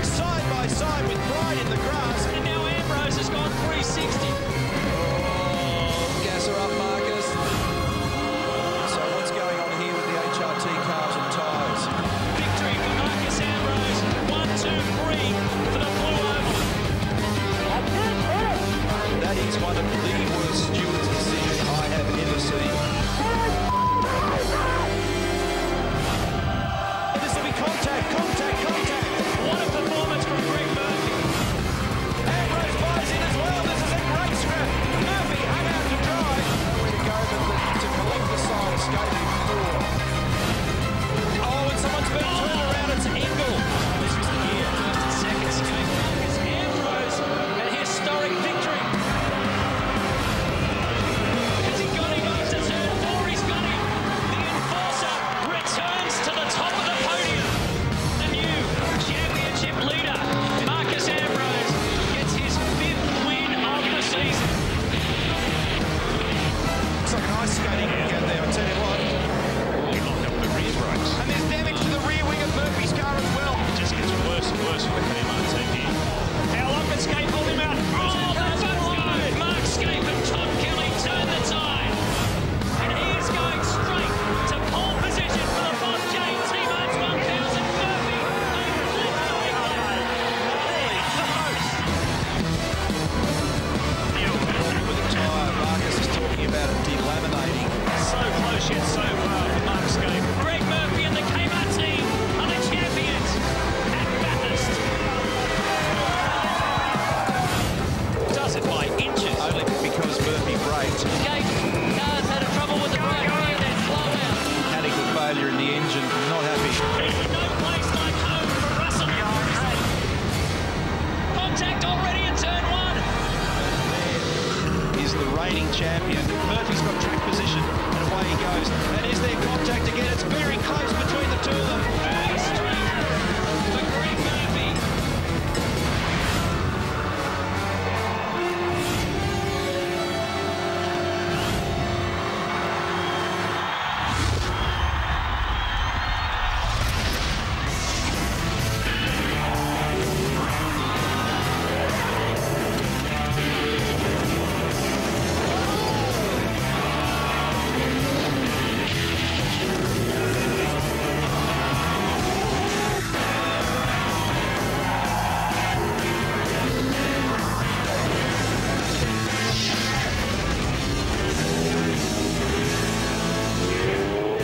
Side by side with Pride in the grass. And now Ambrose has gone 360. Oh, gas her up, Marcus. So what's going on here with the HRT cars and tyres? Victory for Marcus Ambrose. 1, 2, 3 for the blue oval. That is one of the worst stewards' decisions I have ever seen. This will be contact. What a performance from Greg Murphy. Ambrose buys in as well. This is a great scrap. Murphy hung out to dry. Where to go but to collect the side escaping forward. Oh, and someone's been turned around. It's Engel. This was the year. Second escape. Marcus Ambrose, a historic victory. Has he got him after turn 4? He's got him. The enforcer returns to the top of the podium. The new championship leader, Marcus Ambrose, gets his 5th win of the season. It's like an ice skating weekend there, I tell you what. He locked up the rear brakes. And there's damage to the rear wing of Murphy's car as well. It just gets worse and worse for the KMRT here. How long can Scape hold him out? Oh, that's good. Mark Scape and Tom Kelly turn the tide. And he is going straight to pole position for the Bob Jane T-March 1000 Murphy. Marcus is talking about it delaminating. So close yet so far for Mark Scape. Greg Murphy and the Kmart team are the champions at Bathurst. Does it by inches. Only because Murphy braked. Scape cars had a trouble with the brake and then slow out. Mechanical failure in the engine. Not happy. No place like home for Russell. Contact already in turn 1. Is the reigning champion. Murphy's got track position and away he goes. And is there contact again? It's very close between the two of them. Very straight for Greg Murphy.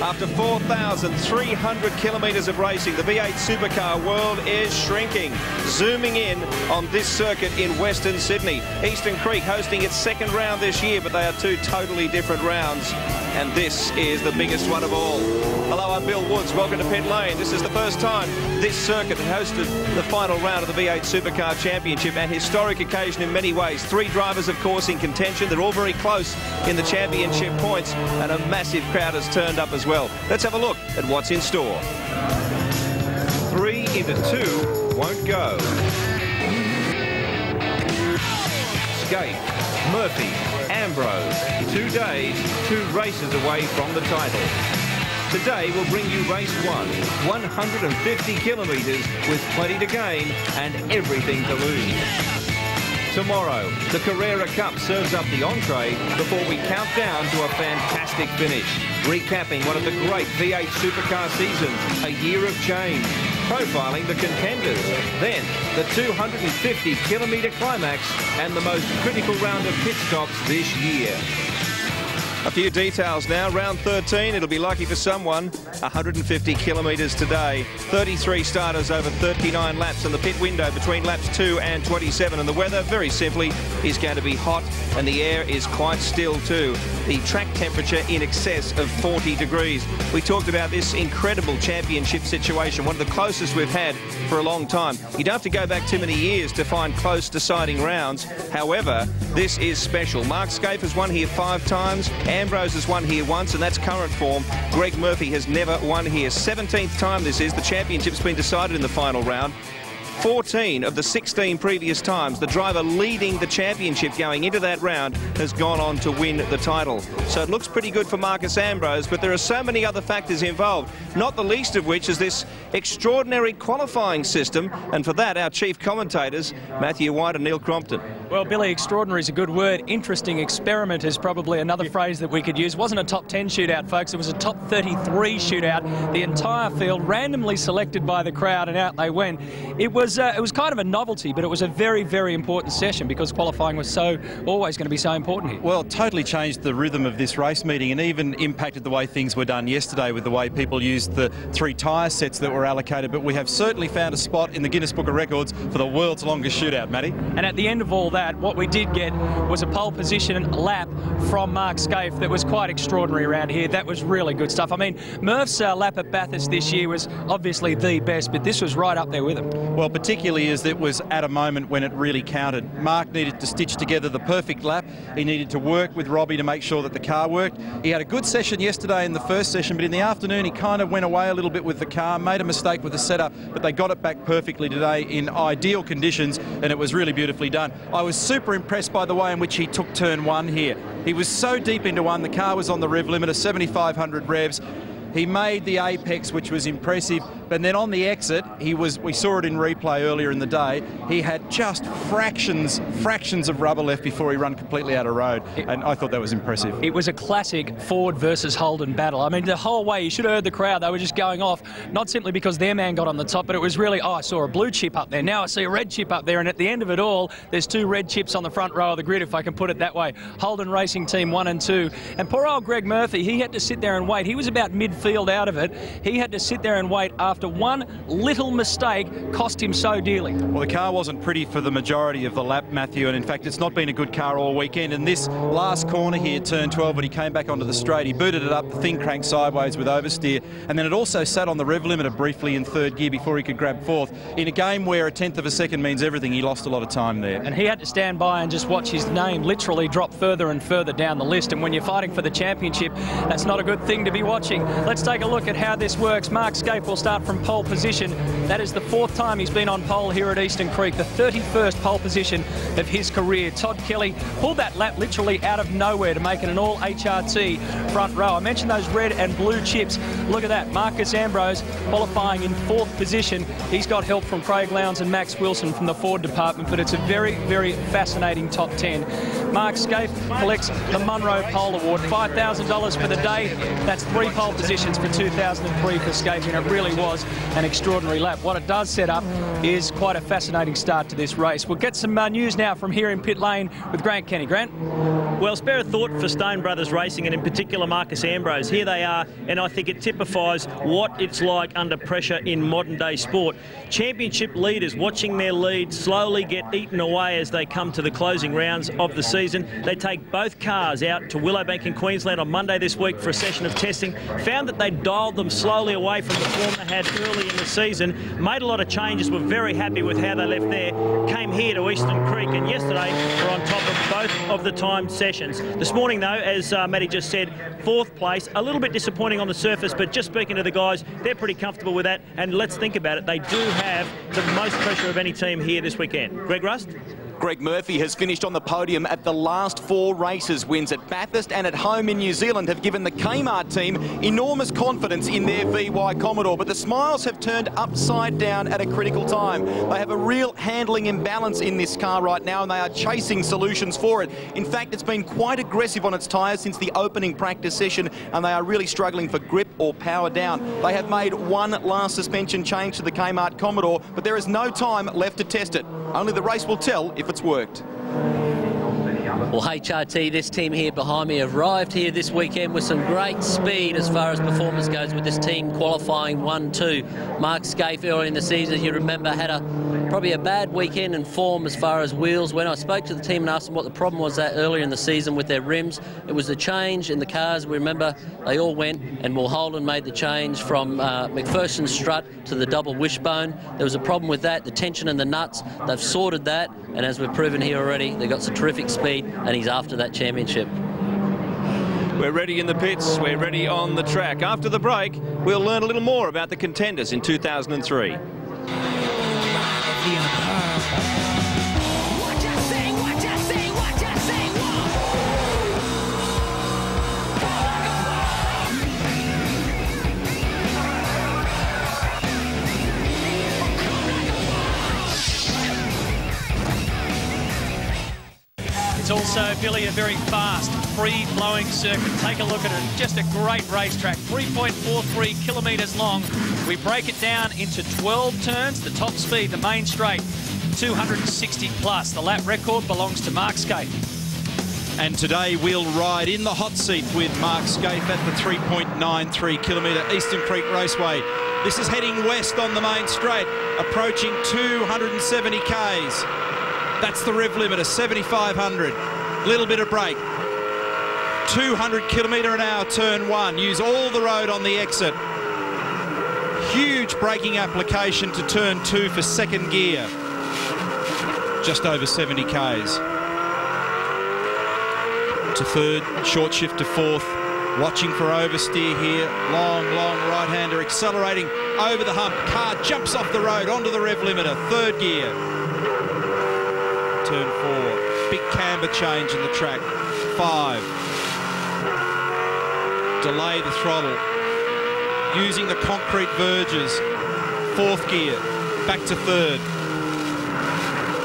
After 4,300 kilometres of racing, the V8 Supercar world is shrinking. Zooming in on this circuit in Western Sydney. Eastern Creek hosting its 2nd round this year, but they are 2 totally different rounds. And this is the biggest one of all. Hello, I'm Bill Woods. Welcome to Pit Lane. This is the first time this circuit hosted the final round of the V8 Supercar Championship, an historic occasion in many ways. 3 drivers, of course, in contention. They're all very close in the championship points, and a massive crowd has turned up as well. Let's have a look at what's in store. 3 into 2 won't go. Scape, Murphy, Ambrose. 2 days, 2 races away from the title. Today we'll bring you race 1, 150 kilometres with plenty to gain and everything to lose. Tomorrow, the Carrera Cup serves up the entree before we count down to a fantastic finish, recapping one of the great V8 Supercar seasons, a year of change, profiling the contenders, then the 250-kilometre climax and the most critical round of pit stops this year. A few details now. Round 13, it'll be lucky for someone. 150 kilometres today. 33 starters over 39 laps, and the pit window between laps 2 and 27. And the weather, very simply, is going to be hot, and the air is quite still too. The track temperature in excess of 40 degrees. We talked about this incredible championship situation, one of the closest we've had for a long time. You don't have to go back too many years to find close deciding rounds. However, this is special. Mark Scape has won here 5 times. Ambrose has won here once, and that's current form. Greg Murphy has never won here. 17th time this is. The championship's been decided in the final round. 14 of the 16 previous times the driver leading the championship going into that round has gone on to win the title. So it looks pretty good for Marcos Ambrose, but there are so many other factors involved, not the least of which is this extraordinary qualifying system, and for that our chief commentators, Matthew White and Neil Crompton. Well, Billy, extraordinary is a good word. Interesting experiment is probably another phrase that we could use. It wasn't a top 10 shootout, folks. It was a top 33 shootout. The entire field randomly selected by the crowd, and out they went. It was kind of a novelty, but it was a very, very important session because qualifying was always going to be so important here. Well, it totally changed the rhythm of this race meeting and even impacted the way things were done yesterday with the way people used the 3 tyre sets that were allocated. But we have certainly found a spot in the Guinness Book of Records for the world's longest shootout, Matty. And at the end of all that, what we did get was a pole position lap from Mark Scaife that was quite extraordinary around here. That was really good stuff. I mean, Murph's lap at Bathurst this year was obviously the best, but this was right up there with him. Well, particularly as it was at a moment when it really counted. Mark needed to stitch together the perfect lap. He needed to work with Robbie to make sure that the car worked. He had a good session yesterday in the first session, but in the afternoon he kind of went away a little bit with the car, made a mistake with the setup, but they got it back perfectly today in ideal conditions, and it was really beautifully done. I was super impressed by the way in which he took turn 1 here. He was so deep into one, the car was on the rev limit of 7,500 revs. He made the apex, which was impressive, but then on the exit, we saw it in replay earlier in the day, he had just fractions of rubber left before he ran completely out of road, and I thought that was impressive. It was a classic Ford versus Holden battle. I mean, the whole way, you should have heard the crowd. They were just going off, not simply because their man got on the top, but it was really, oh, I saw a blue chip up there, now I see a red chip up there, and at the end of it all, there's 2 red chips on the front row of the grid, if I can put it that way. Holden Racing Team 1 and 2. And poor old Greg Murphy, he had to sit there and wait. He was about midfield out of it. He had to sit there and wait after one little mistake cost him so dearly. Well, the car wasn't pretty for the majority of the lap, Matthew, and in fact it's not been a good car all weekend. And this last corner here, turn 12, when he came back onto the straight, he booted it up, the thing cranked sideways with oversteer, and then it also sat on the rev limiter briefly in 3rd gear before he could grab 4th. In a game where 1/10 of a second means everything, he lost a lot of time there. And he had to stand by and just watch his name literally drop further and further down the list, and when you're fighting for the championship, that's not a good thing to be watching. Let's take a look at how this works. Mark Scaife will start from pole position. That is the 4th time he's been on pole here at Eastern Creek, the 31st pole position of his career. Todd Kelly pulled that lap literally out of nowhere to make it an all HRT front row. I mentioned those red and blue chips. Look at that. Marcos Ambrose qualifying in 4th position. He's got help from Craig Lowndes and Max Wilson from the Ford department, but it's a very, very fascinating top 10. Mark Scaife collects the Munro Pole Award, $5,000 for the day. That's 3 pole positions for 2003 for Scaife, and it really was an extraordinary lap. What it does set up is quite a fascinating start to this race. We'll get some news now from here in pit lane with Grant Kenny. Grant? Well, spare a thought for Stone Brothers Racing, and in particular Marcos Ambrose. Here they are, and I think it typifies what it's like under pressure in modern day sport. Championship leaders watching their lead slowly get eaten away as they come to the closing rounds of the season. They take both cars out to Willowbank in Queensland on Monday this week for a session of testing. Found that they dialed them slowly away from the form they had early in the season. Made a lot of changes, were very happy with how they left there. Came here to Eastern Creek, and yesterday were on top of both of the timed sessions. This morning, though, as Matty just said, 4th place. A little bit disappointing on the surface, but just speaking to the guys, they're pretty comfortable with that. And let's think about it. They do have the most pressure of any team here this weekend. Greg Rust? Greg Murphy has finished on the podium at the last 4 races. Wins at Bathurst and at home in New Zealand have given the Kmart team enormous confidence in their VY Commodore, but the smiles have turned upside down at a critical time. They have a real handling imbalance in this car right now, and they are chasing solutions for it. In fact, it's been quite aggressive on its tyres since the opening practice session, and they are really struggling for grip or power down. They have made one last suspension change to the Kmart Commodore, but there is no time left to test it. Only the race will tell if it's worked. Well, HRT, this team here behind me, arrived here this weekend with some great speed as far as performance goes, with this team qualifying 1-2. Mark Scaife early in the season, you remember, had probably a bad weekend in form as far as wheels. When I spoke to the team and asked them what the problem was that earlier in the season with their rims, it was the change in the cars. We remember they all went, and Mulholland made the change from McPherson's strut to the double wishbone. There was a problem with that, the tension in the nuts. They've sorted that, and as we've proven here already, they've got some terrific speed, and he's after that championship. We're ready in the pits, we're ready on the track. After the break, we'll learn a little more about the contenders in 2003. the umpire. What you say, what you say, what you say, It's also, Billy, a very fast, free-flowing circuit. Take a look at it. Just a great racetrack. 3.43 kilometres long. We break it down into 12 turns. The top speed, the main straight, 260 plus. The lap record belongs to Mark Skaife. And today we'll ride in the hot seat with Mark Skaife at the 3.93 kilometre Eastern Creek Raceway. This is heading west on the main straight, approaching 270 k's. That's the rev limiter, 7,500. Little bit of brake. 200 kilometre an hour turn one. Use all the road on the exit. Huge braking application to turn two for second gear. Just over 70 k's. To third, short shift to fourth. Watching for oversteer here. Long right-hander accelerating over the hump. Car jumps off the road onto the rev limiter. Third gear. Turn four. Big camber change in the track. 5. Delay the throttle. Using the concrete verges. 4th gear. Back to 3rd.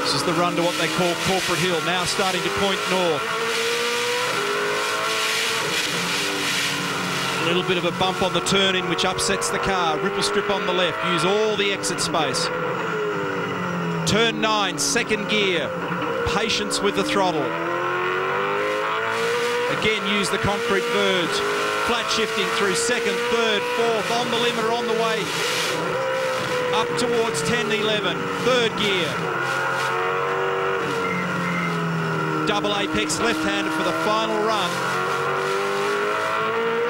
This is the run to what they call Corporate Hill. Now starting to point north. A little bit of a bump on the turn-in which upsets the car. Ripple strip on the left. Use all the exit space. Turn 9, 2nd gear. Patience with the throttle. Again, use the concrete verge. Flat shifting through 2nd, 3rd, 4th, on the limiter, on the way. Up towards 10, 11, 3rd gear. Double apex left-hander for the final run.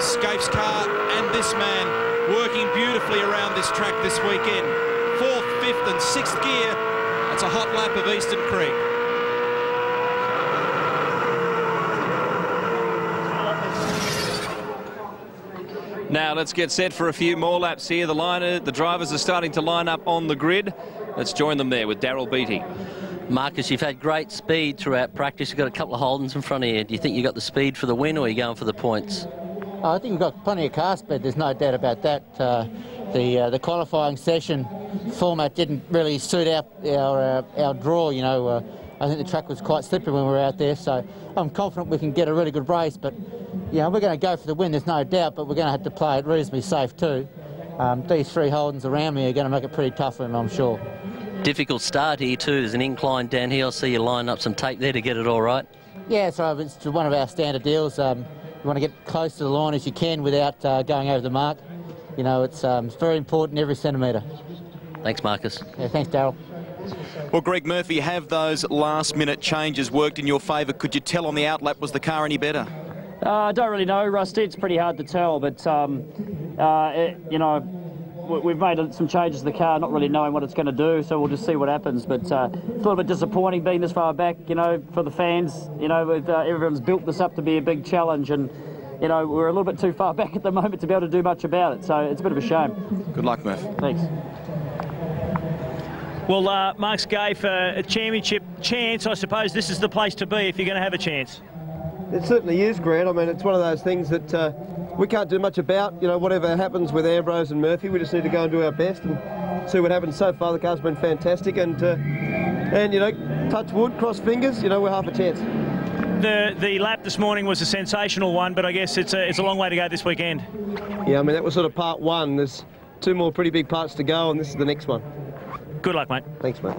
Skaife's car and this man working beautifully around this track this weekend. 4th, 5th and 6th gear. That's a hot lap of Eastern Creek. Now let's get set for a few more laps here. The drivers are starting to line up on the grid. Let's join them there with Daryl Beattie. Marcus, you've had great speed throughout practice. You've got a couple of Holdens in front of you. Do you think you got the speed for the win, or are you going for the points? I think we've got plenty of car speed. There's no doubt about that. The qualifying session format didn't really suit our draw. You know, I think the track was quite slippery when we were out there. So I'm confident we can get a really good race. But yeah, we're going to go for the win. There's no doubt. But we're going to have to play it reasonably safe too. These 3 Holdens around me are going to make it pretty tough for him, I'm sure. Difficult start here too. There's an incline down here. I'll see you line up some tape there to get it all right. Yeah, so it's one of our standard deals. You want to get close to the line as you can without going over the mark. You know, it's very important every centimetre. Thanks, Marcus. Yeah, thanks, Daryl. Well, Greg Murphy, have those last-minute changes worked in your favour? Could you tell on the outlap, was the car any better? I don't really know, Rusty. It's pretty hard to tell, but, you know, we've made some changes to the car, not really knowing what it's going to do, so we'll just see what happens. But it's a little bit disappointing being this far back, you know, for the fans. You know, everyone's built this up to be a big challenge, and, you know, we're a little bit too far back at the moment to be able to do much about it, so it's a bit of a shame. Good luck, Murph. Thanks. Well, Mark Skaife, a championship chance, I suppose this is the place to be if you're going to have a chance. It certainly is, Grant. I mean, it's one of those things that we can't do much about. You know, whatever happens with Ambrose and Murphy, we just need to go and do our best and see what happens. So far, the car's been fantastic, and you know, touch wood, cross fingers. You know, we're half a chance. The lap this morning was a sensational one, but I guess it's a long way to go this weekend. Yeah, I mean, that was sort of part one. There's 2 more pretty big parts to go, and this is the next one. Good luck, mate. Thanks, mate.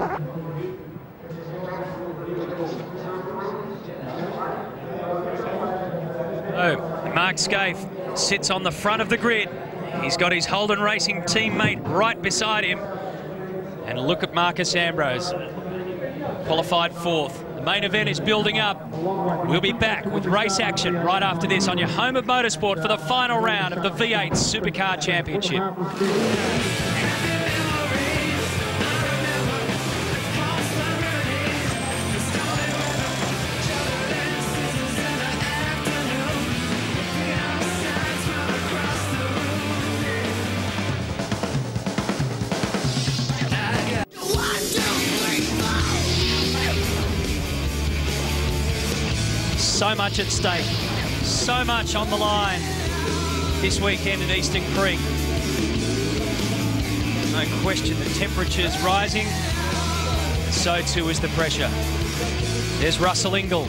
Oh, Mark Skaife sits on the front of the grid. He's got his Holden Racing teammate right beside him. And look at Marcus Ambrose, qualified 4th. The main event is building up. We'll be back with race action right after this on your home of motorsport for the final round of the V8 Supercar Championship. One, two, So much at stake, so much on the line this weekend at Eastern Creek. No question the temperature's rising, so too is the pressure. There's Russell Ingall.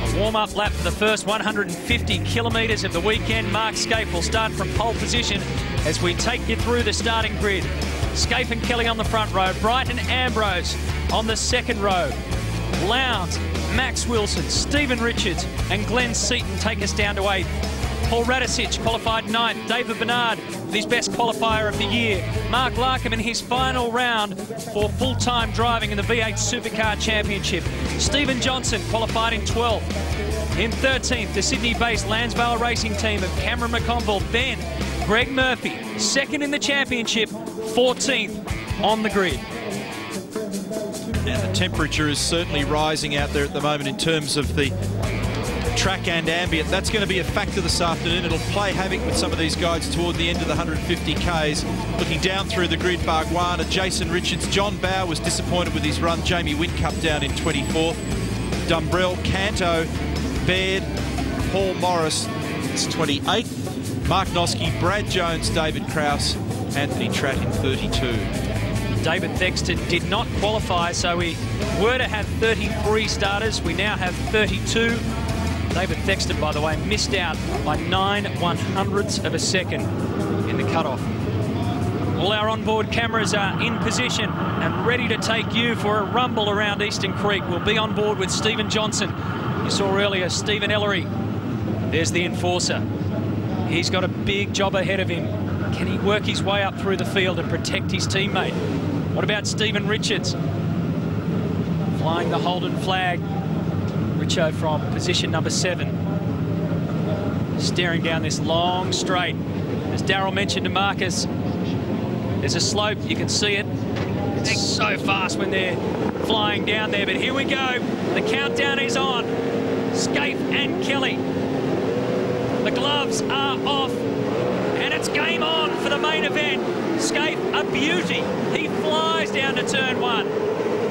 A warm-up lap for the first 150 kilometres of the weekend. Mark Scaife will start from pole position as we take you through the starting grid. Scaife and Kelly on the front row, Bright and Ambrose on the second row. Lowndes, Max Wilson, Stephen Richards and Glenn Seaton take us down to 8th. Paul Radicic qualified 9th. David Bernard with his best qualifier of the year. Mark Larkham in his final round for full-time driving in the V8 Supercar Championship. Stephen Johnson qualified in 12th. In 13th, the Sydney-based Lansvale Racing team of Cameron McConville. Then Greg Murphy, 2nd in the championship, 14th on the grid. Now the temperature is certainly rising out there at the moment in terms of the track and ambient. That's going to be a factor this afternoon. It'll play havoc with some of these guys toward the end of the 150 Ks. Looking down through the grid, Bargwana, Jason Richards, John Bowe was disappointed with his run. Jamie Whincup down in 24th. Dumbrell, Canto, Baird, Paul Morris, it's 28th. Mark Noske, Brad Jones, David Krause, Anthony Tratt in 32. David Thexton did not qualify, so we were to have 33 starters. We now have 32. David Thexton, by the way, missed out by 9/100ths of a second in the cutoff. All our onboard cameras are in position and ready to take you for a rumble around Eastern Creek. We'll be on board with Stephen Johnson. You saw earlier Stephen Ellery. There's the enforcer. He's got a big job ahead of him. Can he work his way up through the field and protect his teammate? What about Stephen Richards? Flying the Holden flag. Richo from position number 7. Staring down this long straight. As Darryl mentioned to Marcus, there's a slope, you can see it. It's so fast when they're flying down there, but here we go. The countdown is on. Scaife and Kelly. The gloves are off, and it's game on for the main event. Scaife, a beauty. He flies down to turn 1.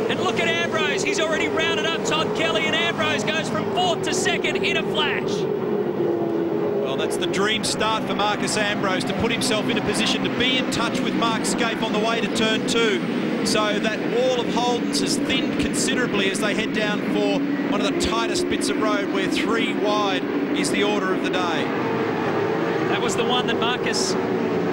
And look at Ambrose. He's already rounded up Todd Kelly, and Ambrose goes from 4th to 2nd in a flash. Well, that's the dream start for Marcus Ambrose, to put himself in a position to be in touch with Mark Scaife on the way to turn 2. So that wall of Holdens has thinned considerably as they head down for one of the tightest bits of road, where 3 wide is the order of the day. That was the one that Marcus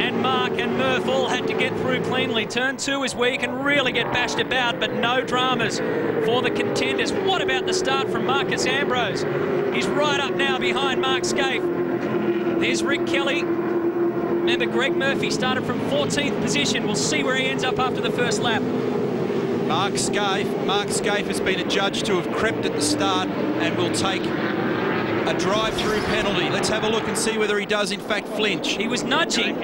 and Mark and Murph all had to get through cleanly. Turn 2 is where you can really get bashed about, but no dramas for the contenders. What about the start from Marcus Ambrose? He's right up now behind Mark Scaife. There's Rick Kelly. Remember, Greg Murphy started from 14th position. We'll see where he ends up after the first lap. Mark Scaife has been adjudged to have crept at the start and will take a drive-through penalty. Let's have a look and see whether he does in fact flinch. He was nudging.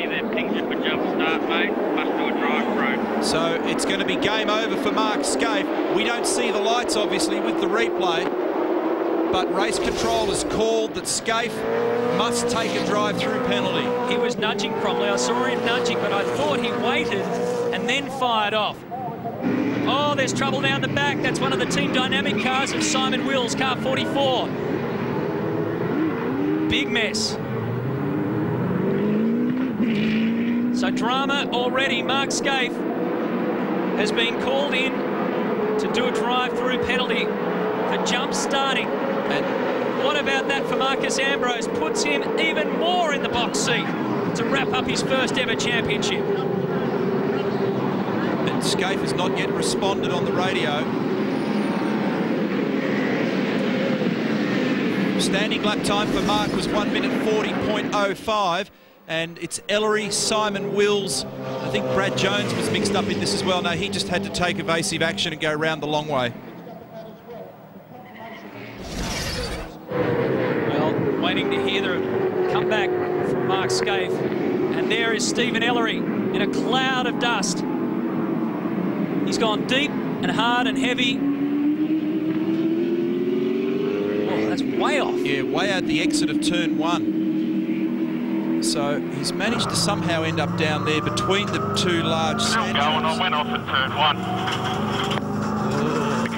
So it's going to be game over for Mark Scaife. We don't see the lights obviously with the replay, but race control has called that Scaife must take a drive-through penalty. He was nudging properly. I saw him nudging, but I thought he waited and then fired off. Oh, there's trouble down the back. That's one of the Team Dynamic cars of Simon Wills, car 44. Big mess. So drama already. Mark Scaife has been called in to do a drive-through penalty for jump starting. And what about that for Marcus Ambrose? Puts him even more in the box seat to wrap up his first ever championship. And Scaife has not yet responded on the radio. Standing lap time for Mark was 1 minute 40.05, and it's Ellery, Simon Wills. I think Brad Jones was mixed up in this as well. No, he just had to take evasive action and go round the long way. Well, waiting to hear the comeback from Mark Scaife. And there is Stephen Ellery in a cloud of dust. He's gone deep and hard and heavy. Way off. Yeah, way out the exit of turn 1. So he's managed to somehow end up down there between the 2 large sand dunes. I went off at turn 1.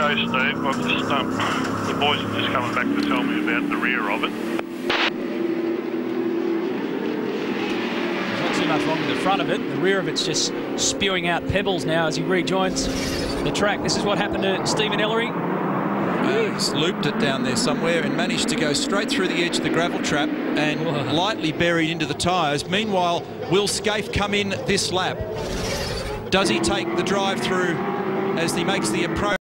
Okay, Steve, I've just boys are just coming back to tell me about the rear of it. There's not too much wrong with the front of it. The rear of it's just spewing out pebbles now as he rejoins the track. This is what happened to Stephen Ellery. He's looped it down there somewhere and managed to go straight through the edge of the gravel trap and lightly buried into the tyres. Meanwhile, will Scaife come in this lap? Does he take the drive through as he makes the approach?